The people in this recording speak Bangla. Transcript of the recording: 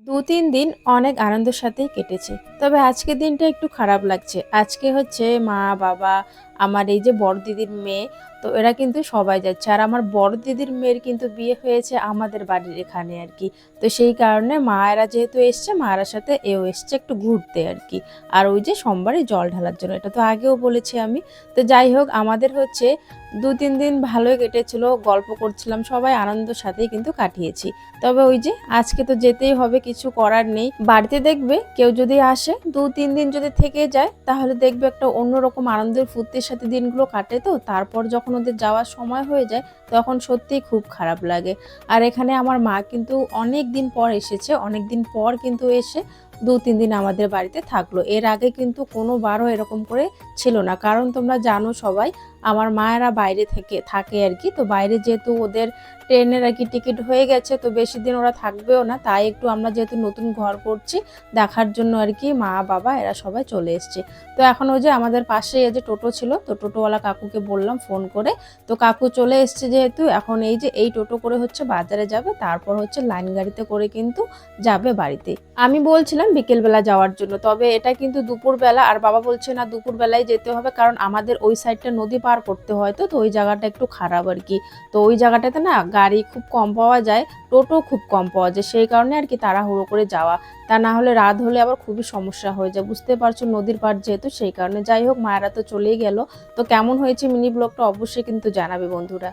২-৩ দিন অনেক আনন্দের সাথেই কেটেছে। তবে আজকের দিনটা একটু খারাপ লাগছে। আজকে হচ্ছে মা, বাবা, আমার এই যে বড় দিদির মেয়ে, তো এরা কিন্তু সবাই যাচ্ছে। আর আমার বড় দিদির মেয়ের কিন্তু বিয়ে হয়েছে আমাদের বাড়ির এখানে আরকি। তো সেই কারণে মায়েরা যেহেতু এসছে, মায়েরার সাথে এও এসছে একটু ঘুরতে আরকি। আর ওই যে সোমবারে জল ঢালার জন্য। এটা তো আগেও বলেছি আমি। তো যাই হোক আমাদের হচ্ছে ২-৩ দিন ভালোই কেটেছিল। গল্প করছিলাম। সবাই আনন্দের সাথেই কিন্তু কাটিয়েছি। তবে ওই যে আজকে তো যেতেই হবে, কিছু করার নেই। বাড়িতে দেখবে কেউ যদি আসে ২-৩ দিন যদি থেকে যায় তাহলে দেখবে একটা অন্যরকম আনন্দের ফুর্তির সাথে দিনগুলো কাটে, তো তারপর যখন ওদের যাওয়ার সময় হয়ে যায় তখন সত্যিই খুব খারাপ লাগে। আর এখানে আমার মা কিন্তু অনেক দিন পর এসেছে, অনেক দিন পর কিন্তু এসে ২-৩ দিন আমাদের বাড়িতে থাকলো। এর আগে কিন্তু কোনোবারও এরকম করে ছিল না, কারণ তোমরা জানো সবাই আমার মায়েরা বাইরে থেকে থাকে আর কি। তো বাইরে যেহেতু ওদের ট্রেনের আর কি টিকিট হয়ে গেছে, তো বেশি দিন ওরা থাকবেও না, তাই একটু আমরা যেহেতু নতুন ঘর করছি দেখার জন্য আর কি মা বাবা এরা সবাই চলে এসছে। তো এখন ওই যে আমাদের পাশে এই যে টোটো ছিল, তো টোটোওয়ালা কাকুকে বললাম ফোন করে, তো কাকু চলে এসছে যেহেতু এখন এই যে এই টোটো করে হচ্ছে বাজারে যাবে, তারপর হচ্ছে লাইন গাড়িতে করে কিন্তু যাবে বাড়িতে। আমি বলছিলাম বিকেলবেলা যাওয়ার জন্য, তবে এটা কিন্তু দুপুরবেলা, আর বাবা বলছে না দুপুরবেলায় যেতে হবে, কারণ আমাদের ওই সাইডটা নদী পার করতে হয়, তো ওই জায়গাটা একটু খারাপ আর কি। তো ওই জায়গাটাতে না গাড়ি খুব কম পাওয়া যায়, টোটো খুব কম পাওয়া যায়, সেই কারণে আর কি তাড়াহুড়ো করে যাওয়া। তা না হলে রাত হলে আবার খুবই সমস্যা হয়ে যায়, বুঝতে পারছো নদীর পাড় যেহেতু, সেই কারণে। যাই হোক মায়েরা তো চলেই গেল। তো কেমন হয়েছে মিনি ব্লগটা অবশ্যই কিন্তু জানাবে বন্ধুরা।